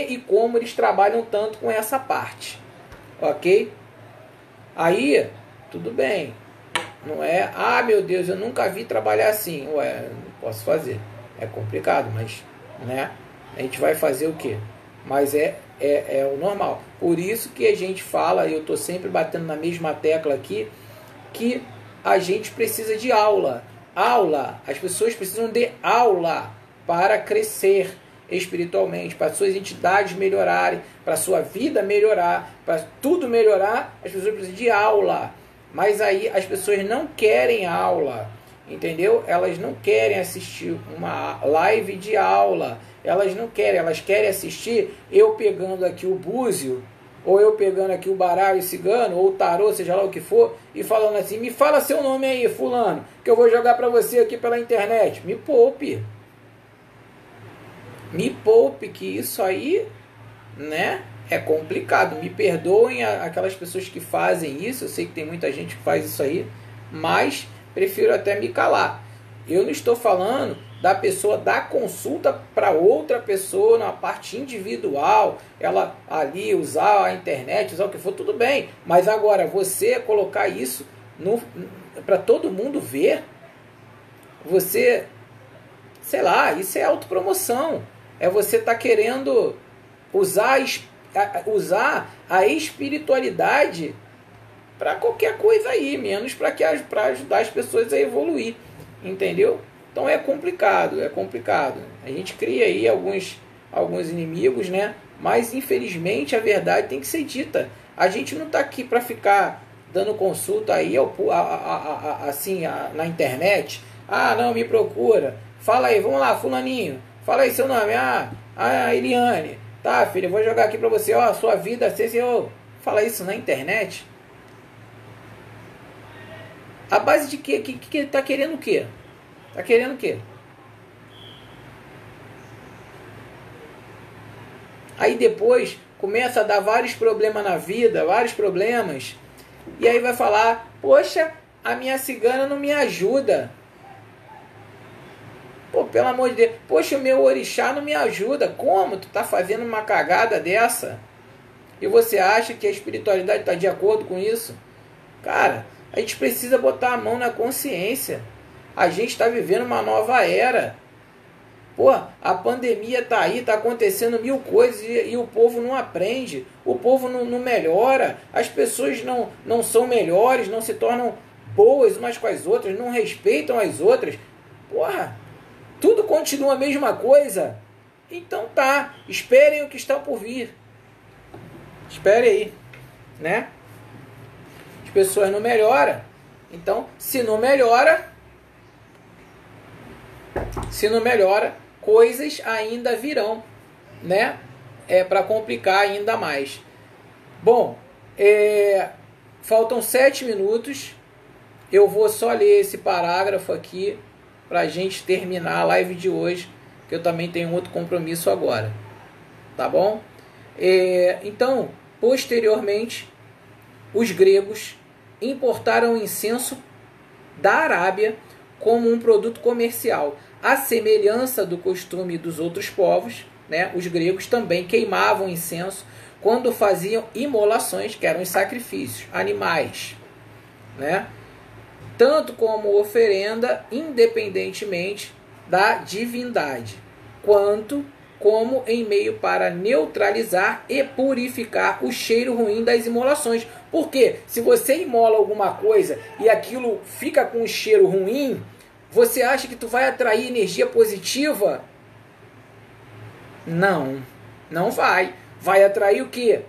e como eles trabalham tanto com essa parte, ok? Aí, tudo bem, não é, meu Deus, eu nunca vi trabalhar assim, não posso fazer, é complicado, mas, né, a gente vai fazer o quê? Mas é o normal. Por isso que a gente fala, eu estou sempre batendo na mesma tecla aqui, que a gente precisa de aula. As pessoas precisam de aula para crescer espiritualmente, para suas entidades melhorarem, para sua vida melhorar, para tudo melhorar, as pessoas precisam de aula. Mas aí as pessoas não querem aula, entendeu? Elas não querem assistir uma live de aula, elas não querem, elas querem assistir eu pegando aqui o búzio, ou eu pegando aqui o baralho cigano, ou o tarô, seja lá o que for, e falando assim, me fala seu nome aí, fulano, que eu vou jogar para você aqui pela internet. Me poupe, que isso aí, né, é complicado. Me perdoem aquelas pessoas que fazem isso, eu sei que tem muita gente que faz isso aí, mas prefiro até me calar. Eu não estou falando da pessoa dar consulta para outra pessoa na parte individual, ela ali usar a internet, usar o que for, tudo bem. Mas agora, você colocar isso para todo mundo ver, você, sei lá, isso é autopromoção. É você estar querendo usar a espiritualidade para qualquer coisa aí, menos para ajudar as pessoas a evoluir, entendeu? Então é complicado. A gente cria aí alguns inimigos, né? Mas infelizmente a verdade tem que ser dita. A gente não está aqui para ficar dando consulta aí assim na internet. Não, me procura. Fala aí, vamos lá, fulaninho. Fala aí seu nome. Eliane. Tá, filha, eu vou jogar aqui para você, sua vida, senhor. Fala isso na internet. A base de quê? Que ele tá querendo o quê? Tá querendo o quê? Aí depois começa a dar vários problemas na vida, e aí vai falar, poxa, a minha cigana não me ajuda. Pô, pelo amor de Deus, poxa, o meu orixá não me ajuda. Como tu tá fazendo uma cagada dessa? E você acha que a espiritualidade está de acordo com isso? Cara, a gente precisa botar a mão na consciência. A gente está vivendo uma nova era. Pô, a pandemia está aí, está acontecendo mil coisas e o povo não aprende. O povo não melhora. As pessoas não são melhores, não se tornam boas umas com as outras, não respeitam as outras. Porra, tudo continua a mesma coisa. Então tá, esperem o que está por vir. Espere aí, né? As pessoas não melhoram. Então, se não melhora, coisas ainda virão, né? Para complicar ainda mais. Bom, faltam 7 minutos. Eu vou só ler esse parágrafo aqui para a gente terminar a live de hoje, que eu também tenho outro compromisso agora. Tá bom? Então, posteriormente, os gregos importaram incenso da Arábia como um produto comercial. À semelhança do costume dos outros povos, né, os gregos também queimavam incenso quando faziam imolações, que eram os sacrifícios, animais, né, tanto como oferenda, independentemente da divindade, quanto como em meio para neutralizar e purificar o cheiro ruim das imolações. Porque se você imola alguma coisa e aquilo fica com um cheiro ruim, você acha que tu vai atrair energia positiva? Não vai. vai atrair o quê?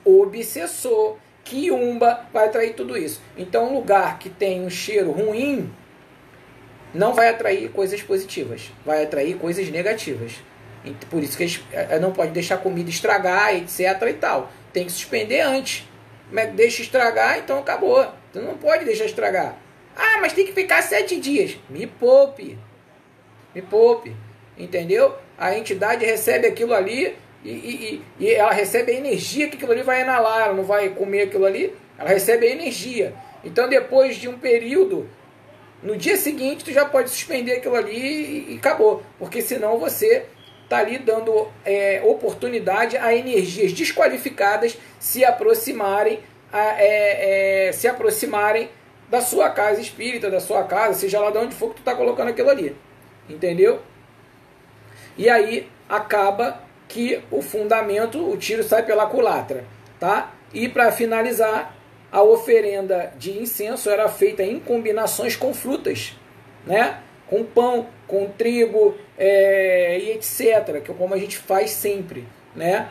Obsessor, quiumba, vai atrair tudo isso. Então, um lugar que tem um cheiro ruim não vai atrair coisas positivas, vai atrair coisas negativas. Por isso que não pode deixar comida estragar, etc e tal. Tem que suspender antes. Deixa estragar, então acabou. Tu não pode deixar estragar. Ah, mas tem que ficar 7 dias. Me poupe. Me poupe. Entendeu? A entidade recebe aquilo ali e ela recebe a energia que aquilo ali vai inalar. Ela não vai comer aquilo ali. Ela recebe a energia. Então, depois de um período, no dia seguinte, tu já pode suspender aquilo ali e acabou. Porque senão você está ali dando oportunidade a energias desqualificadas se aproximarem da sua casa espírita, da sua casa, seja lá de onde for que tu está colocando aquilo ali. Entendeu? E aí acaba que o fundamento, o tiro sai pela culatra. Tá? E para finalizar, a oferenda de incenso era feita em combinações com frutas, né? Com pão, com trigo e etc., que é como a gente faz sempre, né?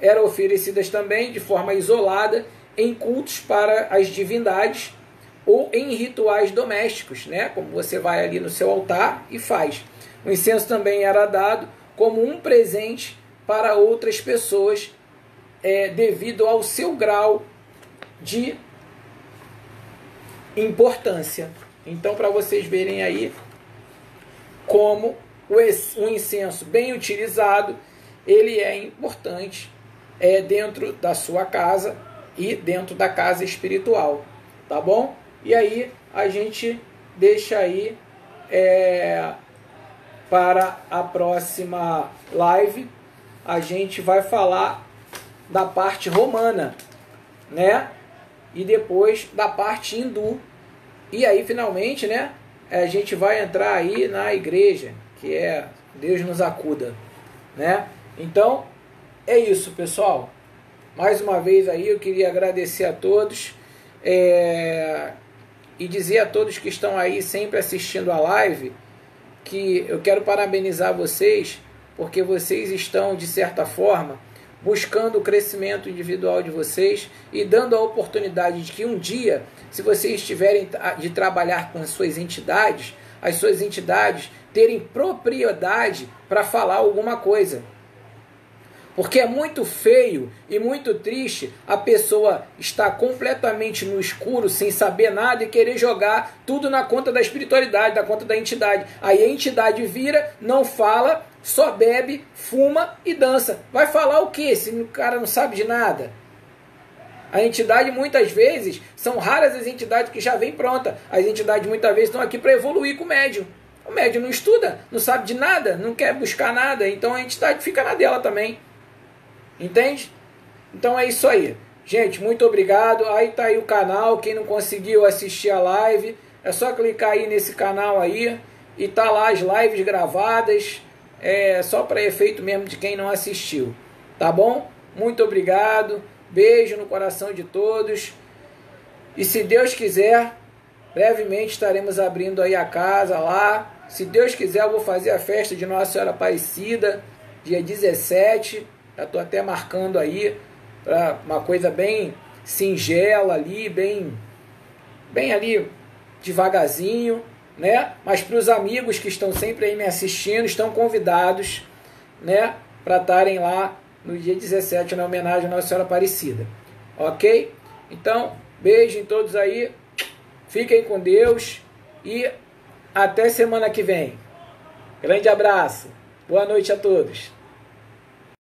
Eram oferecidas também de forma isolada em cultos para as divindades ou em rituais domésticos, né? Como você vai ali no seu altar e faz. O incenso também era dado como um presente para outras pessoas devido ao seu grau de importância. Então, para vocês verem aí como o incenso bem utilizado, ele é importante dentro da sua casa e dentro da casa espiritual, tá bom? E aí a gente deixa aí para a próxima live, a gente vai falar da parte romana, né? E depois da parte hindu. E aí, finalmente, né, a gente vai entrar aí na igreja, que é Deus nos acuda, né? Então, é isso, pessoal. Mais uma vez aí, eu queria agradecer a todos e dizer a todos que estão aí sempre assistindo a live que eu quero parabenizar vocês, porque vocês estão, de certa forma, buscando o crescimento individual de vocês e dando a oportunidade de que um dia, se vocês tiverem de trabalhar com as suas entidades terem propriedade para falar alguma coisa. Porque é muito feio e muito triste a pessoa estar completamente no escuro, sem saber nada e querer jogar tudo na conta da espiritualidade, da conta da entidade. Aí a entidade vira, não fala, só bebe, fuma e dança. Vai falar o quê se o cara não sabe de nada? A entidade, muitas vezes, são raras as entidades que já vêm pronta. As entidades, muitas vezes, estão aqui para evoluir com o médium. O médium não estuda, não sabe de nada, não quer buscar nada, então a entidade fica na dela também. Entende? Então é isso aí. Gente, muito obrigado. Aí tá aí o canal. Quem não conseguiu assistir a live, é só clicar aí nesse canal aí. E tá lá as lives gravadas. Só para efeito mesmo de quem não assistiu. Tá bom? Muito obrigado. Beijo no coração de todos. E se Deus quiser, brevemente estaremos abrindo aí a casa lá. Se Deus quiser, eu vou fazer a festa de Nossa Senhora Aparecida, dia 17. Já estou até marcando aí para uma coisa bem singela ali, bem ali devagarzinho, né? Mas para os amigos que estão sempre aí me assistindo, estão convidados, né? Para estarem lá no dia 17 na homenagem à Nossa Senhora Aparecida. Ok? Então, beijo em todos aí. Fiquem com Deus e até semana que vem. Grande abraço. Boa noite a todos.